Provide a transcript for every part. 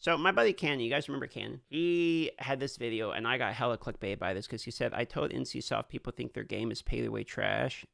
So my buddy Cannon, you guys remember Cannon? He had this video, and I got hella clickbait by this because he said, I told NCSoft people think their game is pay to win trash,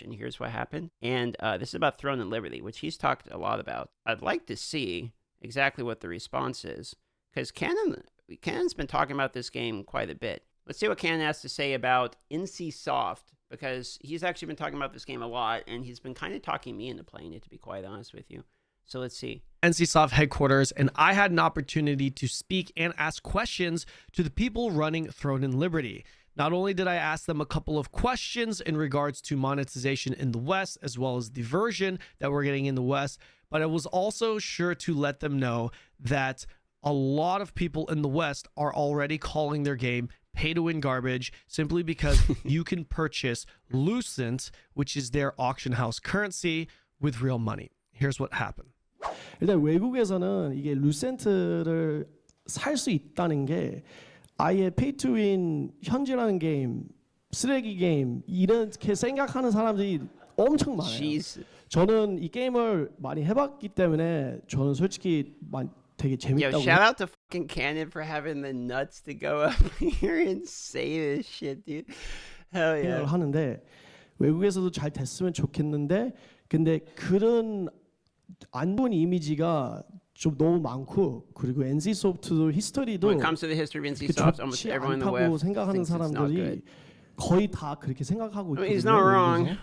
and here's what happened. And this is about Throne and Liberty, which he's talked a lot about. I'd like to see exactly what the response is, because Cannon's been talking about this game quite a bit. Let's see what Cannon has to say about NCSoft, because he's actually been talking about this game a lot, and he's been kind of talking me into playing it, to be quite honest with you. So let's see. NCSoft headquarters, and I had an opportunity to speak and ask questions to the people running Throne and Liberty. Not only did I ask them a couple of questions in regards to monetization in the West, as well as the version that we're getting in the West, but I was also sure to let them know that a lot of people in the West are already calling their game pay-to-win garbage simply because you can purchase Lucent, which is their auction house currency, with real money. Here's what happened. 일단 외국에서는 이게 루센트를 살 수 있다는 게 아예 페이투윈 현질하는 게임, 쓰레기 게임 이렇게 생각하는 사람들이 엄청 많아요. Jeez. 저는 이 게임을 많이 해봤기 때문에 저는 솔직히 되게 재밌다고. Yo, shout out to fucking Cannon for having the nuts to go up here and say this shit, dude. Hell yeah. 하는데 외국에서도 잘 됐으면 좋겠는데 근데 그런 안 좋은 이미지가 좀 너무 많고 그리고 NC소프트도 히스토리도 When it comes to the history of NCSoft, almost everyone in the West 생각하는 thinks it's not good. 사람들이 거의 다 그렇게 생각하고 있거든요. He's not wrong.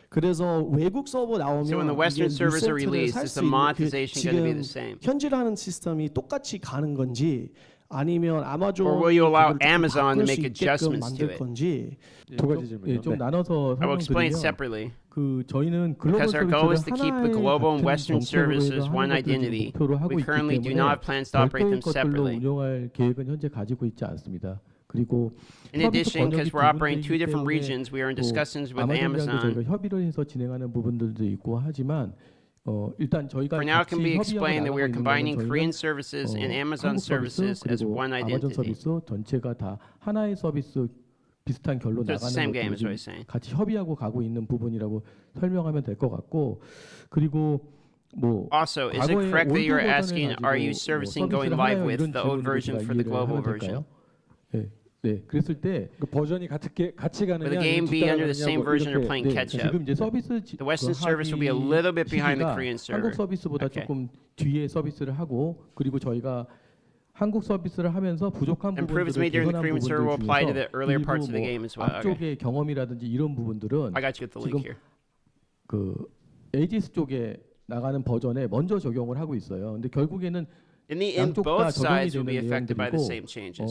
그래서 외국 서버 나오면 So when the Western servers are released, is the monetization going to be the same? 현질하는 시스템이 똑같이 가는 건지 아니면 아마존 Or will you allow Amazon to make adjustments to it? 건지 두 가지 질문인데 좀 나눠서 I will explain 설명드리면 separately. 그 저희는 글로벌 Because our goal is 서비스를 to keep the 하나의 global and 같은 Western 정책으로 services 해서 one 하는 것들을 identity. 목표로 하고 We 있기 currently do 때문에 not plan to operate 별도의 them 것들로 separately. 운영할 계획은 현재 가지고 있지 않습니다. 그리고 In addition, because we're operating two different 때문에 regions, we are in discussions with 아마존이랑도 저희가 Amazon. 협의를 해서 진행하는 부분들도 있고 하지만 일단 저희가 For now, it can be 같이 explained that we are 협의하고 combining 나가고 있는 Korean 거는 services and Amazon 한국 서비스 services as 그리고 one 아마존 identity. 서비스 전체가 다 하나의 서비스 비슷한 결로 So it's the same game, 나가는 is what 것들을 he's saying. 같이 협의하고 가고 있는 부분이라고 설명하면 될 것 같고 그리고 뭐 Also, is it 과거의 correct that you are 올드 asking, 버전을 are you 가지고 servicing 뭐 going 서비스를 live 하나요? with 이런 the old 질문을 version 제가 for the 이해를 global 하면 version? 될까요? 네, 그랬을 때 그 버전이 같이 가느냐 Will the game be under the same version or playing catch up? 지금 이제 서비스 The Western service will be a little bit behind the Korean server. 한국 서비스보다 Okay. 조금 뒤에 서비스를 하고 그리고 저희가 한국 서비스를 하면서 부족한 Improvements 부분들을 made during the 개선한 Korean server will 부분들 apply to 중에서 the earlier 일부 parts of the 뭐 game as well. Okay. 앞쪽의 경험이라든지 이런 부분들은 I got you with the link 지금 here. 그 에이지스 쪽에 나가는 버전에 먼저 적용을 하고 있어요. 근데 결국에는 In the end, 양쪽 both 다 적용이 sides will be 되는 affected by the 내용들이고 same changes.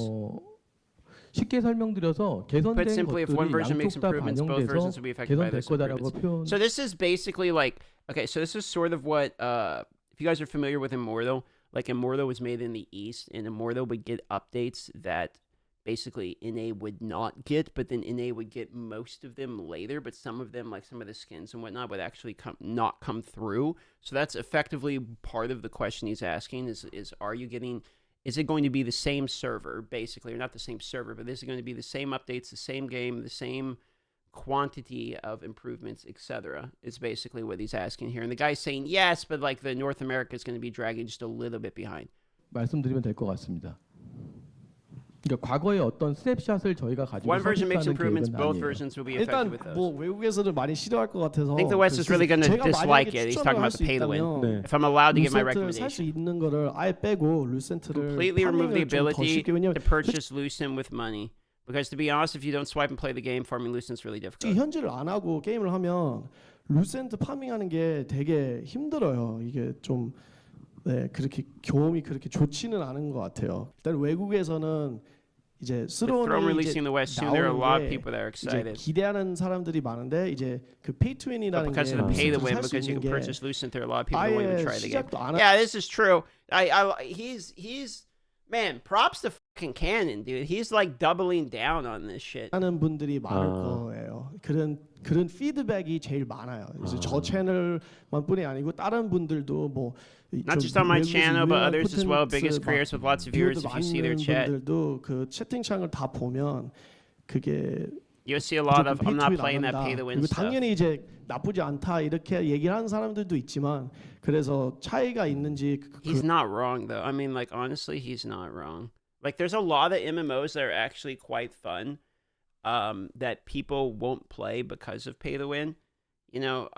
쉽게 설명드려서 Put 개선된 simply, if one 것들이 version makes 양쪽 다 improvements, both 반영돼서 versions will be affected by 개선될 those 거다라고 improvements. 표현. So this is basically like, okay, so this is sort of what, if you guys are familiar with Immortal, like Immortal was made in the East, and Immortal would get updates that basically NA would not get, but then NA would get most of them later, but some of them, like some of the skins and whatnot, would actually not come through. So that's effectively part of the question he's asking is are you getting... Is it going to be the same server, basically, or not the same server, but is it going to be the same updates, the same game, the same quantity of improvements, etc. is basically what he's asking here. And the guy's saying yes, but like the North America is going to be dragging just a little bit behind. 말씀드리면 될 것 같습니다. 그러니까 과거의 어떤 스냅샷을 저희가 가지고 One version makes 서비스하는 improvements, 계획은 both 아니에요. versions will be affected 일단 with those. 뭐 외국에서는 많이 싫어할 것 같아서 I think the West is really going to 제가 dislike 만약에 it. He's 추천을 talking 할 about 수 the pay to win. 있다면 If I'm allowed to give my 루센트를 살 수 recommendation, 있는 거를 아예 빼고 루센트를 completely remove the 파밍을 좀더 ability 쉽게 왜냐면 to purchase Lucent with money. Because to be honest, if you don't swipe and play the game, farming Lucent's really difficult. 현질을 안 하고 게임을 하면 루센트 파밍하는 게 되게 힘들어요. 이게 좀 그렇게 경험이 그렇게 좋지는 않은 것 같아요. 일단 외국에서는 이제 With Throne 스론이 releasing 이제 the West soon, there are a lot of 나오는 게 people that are 이제 excited. 기대하는 사람들이 많은데 이제 그 pay to But win이라는 because 게 of the pay to win, 루센트를 살수 because you 있는 can 게 purchase Lucent, there are a lot of people that won't even 아예 try the game. 시작도 안 Yeah, this is true. He's man, props to fucking Cannon, dude. He's like doubling down on this shit. 하는 분들이 많을 거예요. 그런 피드백이 제일 많아요. 이제 저 채널만뿐이 아니고 다른 분들도 뭐 Not just on my channel, but others as well. Biggest creators with lots of viewers. If you see their chat, 분들도 그 채팅창을 다 보면 그게 You see a lot of I'm not P2W playing that 나간다. pay to win 그리고 stuff. 당연히 이제 나쁘지 않다 이렇게 얘기를 하는 사람들도 있지만 그래서 차이가 있는지 He's not wrong though. I mean, like honestly, he's not wrong. Like there's a lot of MMOs that are actually quite fun, that people won't play because of pay to win. You know,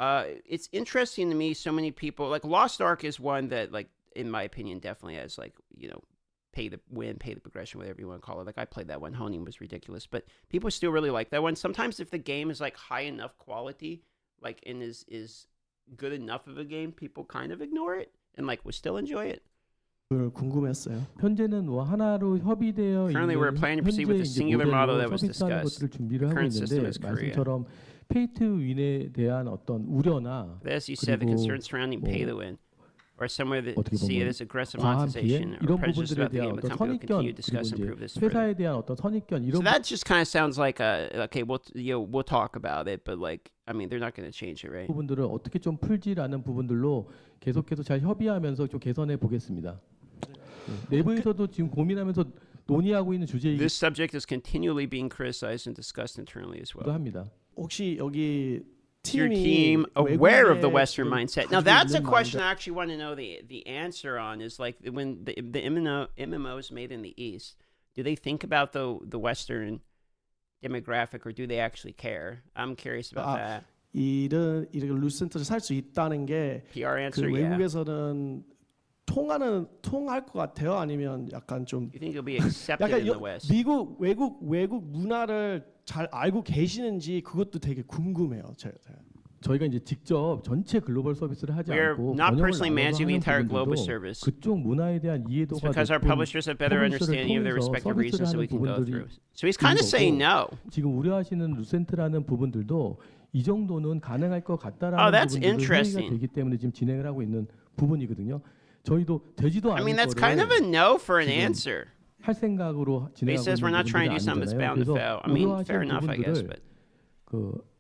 it's interesting to me. So many people like Lost Ark is one that, like, in my opinion, definitely has like, you know, pay the win, pay the progression, whatever you want to call it. Like I played that one. Honing was ridiculous, but people still really like that one. Sometimes if the game is like high enough quality, like and is good enough of a game, people kind of ignore it and like will still enjoy it. 궁금했어요. 현재는 뭐 하나로 협의되어 Currently, 있는 we're planning to proceed with the 현재 이제 singular model 모델로 that was 서비스하는 discussed. 것들을 준비를 하고 Current system 있는데 is Korea. 말씀처럼 페이 투 윈에 대한 어떤 우려나 But as you said, the 그리고 concerns surrounding pay to win, or somewhere that 어떻게 see it 보면 as aggressive 과한 monetization, 비행 or 이런 prejudice 부분들에 about the 대한 game, the 어떤 company will continue 선입견 to discuss 그리고 and 이제 improve this further. 회사에 대한 어떤 선입견 So 이런 that just kind of sounds like okay, we'll talk about it, but like, I mean, they're not going to change it, right? 부분들을 어떻게 좀 풀지라는 부분들로 계속해서 잘 협의하면서 좀 개선해 보겠습니다. 내부에서도 지금 고민하면서 논의하고 있는 주제이기도 This subject is continually being criticized and discussed internally as well. 합니다. 혹시 여기 Is your 팀이 team aware of the 외국에 Western 지금 mindset? Now 가지고 that's a 있는 question 마인드- I actually want to know the answer on. Is like when the MMOs made in the East, do they think about the Western demographic, or do they actually care? I'm curious about that. 이렇게 루센트를 살 수 있다는 게 PR 그 answer, yeah. 외국에서는 통할 것 같아요? 아니면 약간 좀 You think it'll be accepted 약간 in the West? 미국 외국 문화를 잘 알고 계시는지 그것도 되게 궁금해요. 제가. 저희가 이제 직접 전체 글로벌 서비스를 하지 We're 않고 not 번역을 personally 나눠서 managing the 하는 entire global 부분들도 service. 그쪽 문화에 대한 It's 이해도가 because our 높은 publishers have better 퍼블리셔를 understanding of their 통해서 respective 서비스를 reasons that we 하는 can go 부분들이 through. So he's kind of saying no. 지금 우려하시는 루센트라는 부분들도 이 정도는 가능할 것 같다라는 Oh, that's 부분들을 회의가 interesting. 되기 때문에 지금 진행을 하고 있는 부분이거든요. 저희도 되지도 I 않은 mean, that's 거를 kind of a no for an 지금 answer. 할 생각으로 But he 진행하고 says we're 있는 not trying to do 부분들이 something that's 아니잖아요. bound to 그래서 fail. I mean, fair 우려하시는 enough, I guess, 부분들을 but 그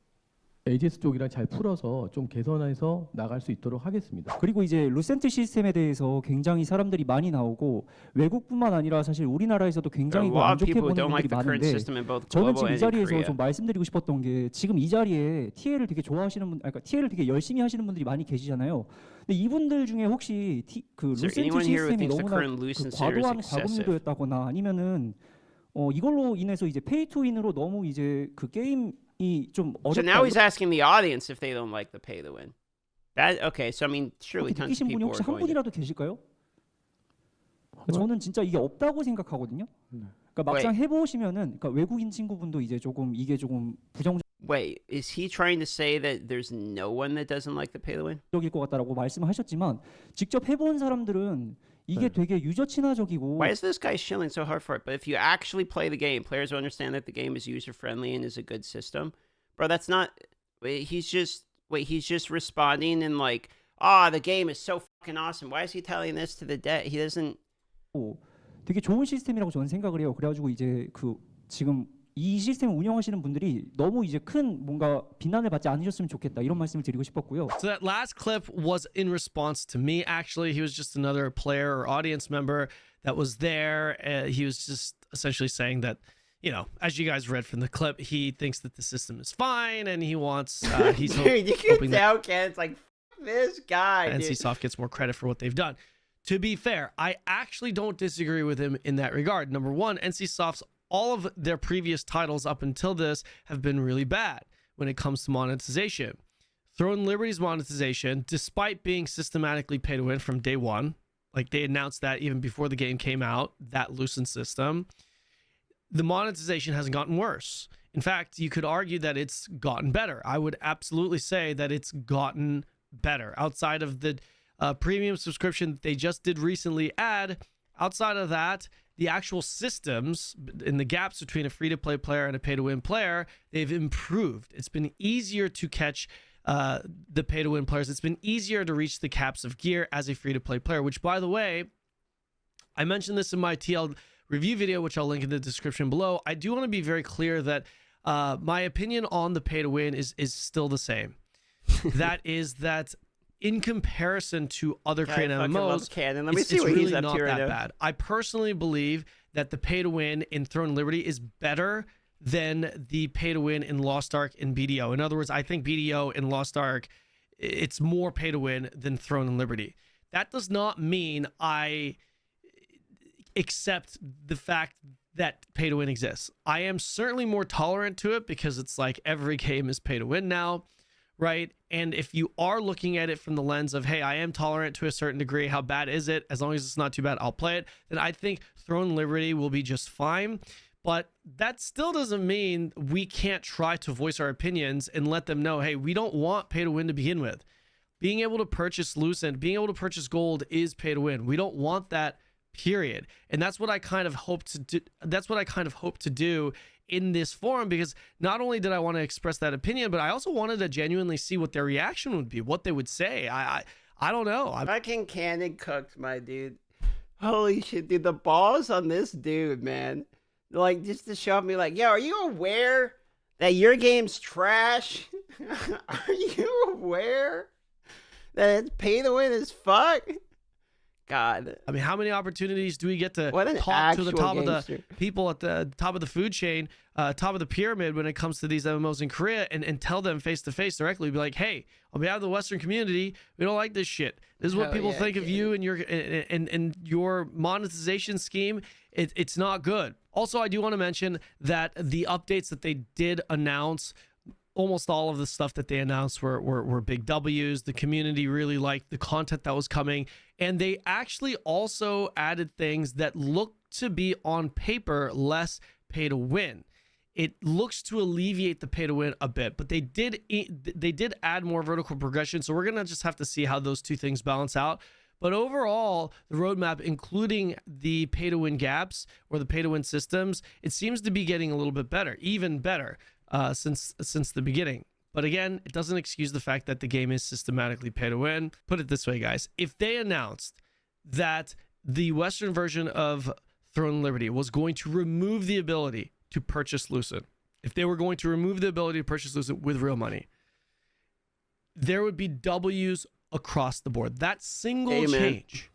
AGS 쪽이랑 잘 풀어서 좀 개선해서 나갈 수 있도록 하겠습니다. 그리고 이제 루센트 시스템에 대해서 굉장히 사람들이 많이 나오고 외국뿐만 아니라 사실 우리나라에서도 there are 굉장히 a lot of 안 좋게 people who 보는 don't like 분들이 the current 많은데 system in both 저는 global and 지금 이 in 자리에서 Korea. 좀 말씀드리고 싶었던 게 지금 이 자리에 TA를 되게 좋아하시는 분, 그러니까 TA를 되게 열심히 하시는 분들이 많이 계시잖아요. 근데 이분들 중에 혹시 Is 그 there 루센트 anyone here who 시스템이 thinks the 너무나 current 그 Lucent series is 과도한 excessive? 과금유도였다거나 아니면은 이걸로 인해서 이제 페이 투 윈으로 너무 이제 그 게임이 좀 So 어렵다. now he's asking the audience if they don't like the pay to win. That okay? So I mean, surely 그렇게 tons of 느끼신 분이 people 혹시 are 한 going. 분이라도 계실까요? 저는 진짜 이게 없다고 생각하거든요. 그러니까 막상 해보시면은 그러니까 외국인 친구분도 이제 조금 이게 조금 부정적일 Wait, is he trying to say that there's no one that doesn't like the pay to win? 것 같다라고 말씀하셨지만 직접 해본 사람들은 이게 되게 유저 친화적이고 Why is this guy shilling so hard for it? But if you actually play the game, players will understand that the game is user friendly and is a good system. Bro, that's not. He's just responding and like, the game is so fucking awesome. Why is he telling this to the dead? He doesn't. 되게 좋은 시스템이라고 저는 생각을 해요. 그래가지고 이제 그 지금 이 시스템을 운영하시는 분들이 너무 이제 큰 뭔가 비난을 받지 않으셨으면 좋겠다 이런 말씀을 드리고 싶었고요. So that last clip was in response to me. Actually, he was just another player or audience member that was there. He was just essentially saying that, you know, as you guys read from the clip, he thinks that the system is fine and he wants, he's Dude, you hoping can that tell, Ken. It's like, this guy. Dude. NCSoft gets more credit for what they've done. To be fair, I actually don't disagree with him in that regard. Number one, NCSoft's all of their previous titles up until this have been really bad when it comes to monetization. Throne Liberty's monetization, despite being systematically pay to win from day one, like they announced that even before the game came out, that loosened system, the monetization hasn't gotten worse. In fact, you could argue that it's gotten better. I would absolutely say that it's gotten better. Outside of the premium subscription that they just did recently add, outside of that, the actual systems in the gaps between a free-to-play player and a pay-to-win player, they've improved. It's been easier to catch the pay-to-win players. It's been easier to reach the caps of gear as a free-to-play player, which, by the way, I mentioned this in my TL review video, which I'll link in the description below. I do want to be very clear that my opinion on the pay-to-win is still the same. That is that in comparison to other God, I creative fucking love MMOs, Cannon. Let me it's see what really he's up not to right that now. bad. I personally believe that the pay to win in Throne Liberty is better than the pay to win in Lost Ark and BDO. In other words, I think BDO and Lost Ark, it's more pay to win than Throne and Liberty. That does not mean I accept the fact that pay to win exists. I am certainly more tolerant to it because it's like every game is pay to win now, right? And if you are looking at it from the lens of, hey, I am tolerant to a certain degree, how bad is it? As long as it's not too bad, I'll play it. Then I think Throne and Liberty will be just fine. But that still doesn't mean we can't try to voice our opinions and let them know, hey, we don't want pay to win to begin with. Being able to purchase Lucent, being able to purchase gold is pay to win. We don't want that, period. And that's what I kind of hope to do. That's what I kind of hope to do in this forum, because not only did I want to express that opinion, but I also wanted to genuinely see what their reaction would be, what they would say. I don't know. Fucking Cannon cooked, my dude. Holy shit, dude. The balls on this dude, man. Like, just to show me, like, yo, are you aware that your game's trash? Are you aware that it's pay to win as fuck? God. I mean, how many opportunities do we get to What an talk to the top of gangster. the people at the top of the food chain, top of the pyramid when it comes to these MMOs in Korea, and tell them face to face directly, be like, hey, on behalf of the Western community, we don't like this shit. This is what Hell people yeah, think of kid. you and your monetization scheme. It's not good. Also, I do want to mention that the updates that they did announce, almost all of the stuff that they announced were big W's. The community really liked the content that was coming. And they actually also added things that look to be on paper less pay to win. It looks to alleviate the pay to win a bit, but they did add more vertical progression. So we're going to just have to see how those two things balance out. But overall, the roadmap, including the pay to win gaps or the pay to win systems, it seems to be getting a little bit better, even better. Since the beginning. But again, it doesn't excuse the fact that the game is systematically pay to win. Put it this way, guys. If they announced that the Western version of Throne and Liberty was going to remove the ability to purchase Lucent, if they were going to remove the ability to purchase Lucent with real money, there would be W's across the board. That single change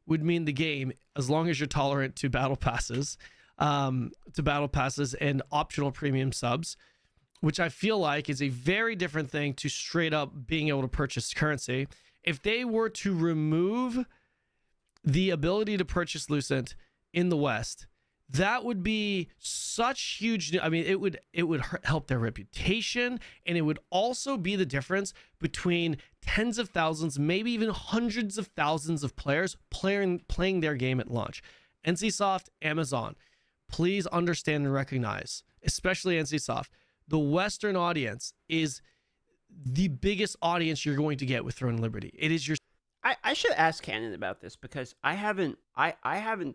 would mean the game, as long as you're tolerant to battle passes and optional premium subs, which I feel like is a very different thing to straight up being able to purchase currency. If they were to remove the ability to purchase Lucent in the West, that would be such huge. I mean, it would help their reputation, and it would also be the difference between tens of thousands, maybe even hundreds of thousands of players playing their game at launch. NCSoft, Amazon, please understand and recognize, especially NCSoft, the Western audience is the biggest audience you're going to get with Throne and Liberty. It is your... I should ask Cannon about this, because I haven't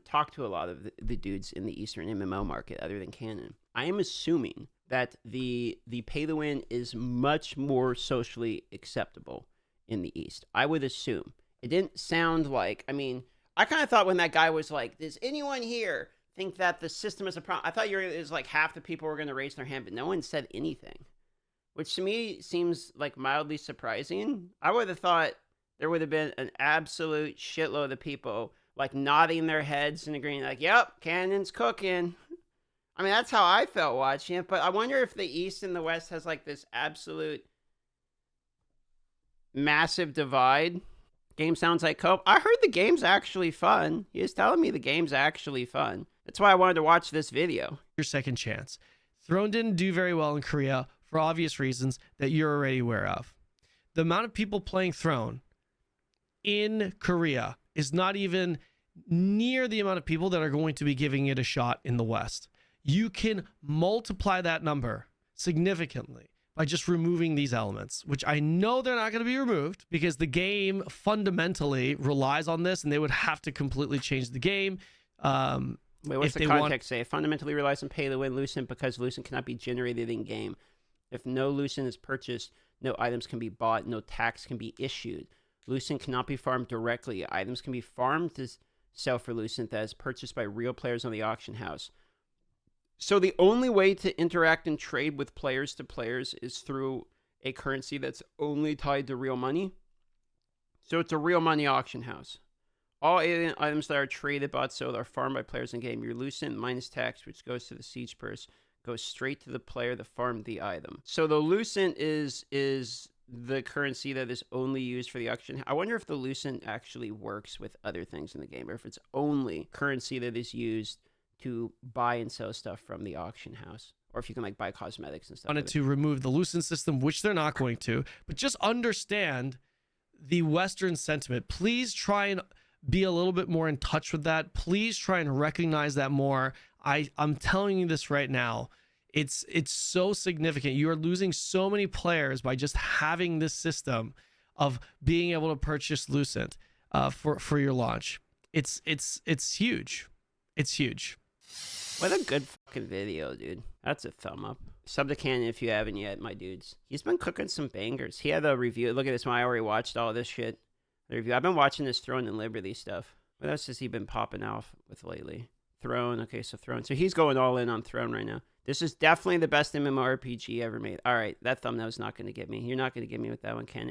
talked to a lot of the dudes in the Eastern MMO market other than Cannon. I am assuming that the pay to win is much more socially acceptable in the East. I would assume. It didn't sound like, I mean, I kind of thought when that guy was like, does anyone here think that the system is a problem? I thought it was like half the people were going to raise their hand, but no one said anything, which to me seems like mildly surprising. I would have thought there would have been an absolute shitload of people like nodding their heads and agreeing, like, yep, Cannon's cooking. I mean, that's how I felt watching it, but I wonder if the East and the West has like this absolute massive divide. Game sounds like cope. I heard the game's actually fun. He is telling me the game's actually fun. That's why I wanted to watch this video. Your second chance. Throne didn't do very well in Korea for obvious reasons that you're already aware of. The amount of people playing Throne in Korea is not even near the amount of people that are going to be giving it a shot in the West. You can multiply that number significantly by just removing these elements, which I know they're not going to be removed because the game fundamentally relies on this, and they would have to completely change the game. Wait, what's the context say? It fundamentally relies on pay to win Lucent because Lucent cannot be generated in game. If no Lucent is purchased, no items can be bought, no tax can be issued. Lucent cannot be farmed directly. Items can be farmed to sell for Lucent that is purchased by real players on the auction house. So the only way to interact and trade with players to players is through a currency that's only tied to real money. So it's a real money auction house. All alien items that are traded, bought, sold are farmed by players in game. Your Lucent minus tax, which goes to the siege purse, goes straight to the player that farmed the item. So the Lucent is the currency that is only used for the auction. I wonder if the Lucent actually works with other things in the game, or if it's only currency that is used to buy and sell stuff from the auction house, or if you can like buy cosmetics and stuff. Wanted to remove the Lucent system, which they're not going to, but just understand the Western sentiment. Please try and be a little bit more in touch with that. Please try and recognize that more. I'm telling you this right now. It's so significant. You are losing so many players by just having this system of being able to purchase Lucent for your launch. It's huge. It's huge. What a good fucking video, dude. That's a thumb up. Sub to Canyon if you haven't yet, my dudes. He's been cooking some bangers. He had a review. Look at this one. I already watched all this shit. The review. I've been watching this Throne and Liberty stuff. What else has he been popping off with lately? Throne. Okay, so Throne. So he's going all in on Throne right now. This is definitely the best MMORPG ever made. All right, that thumbnail's not going to get me. You're not going to get me with that one, Ken.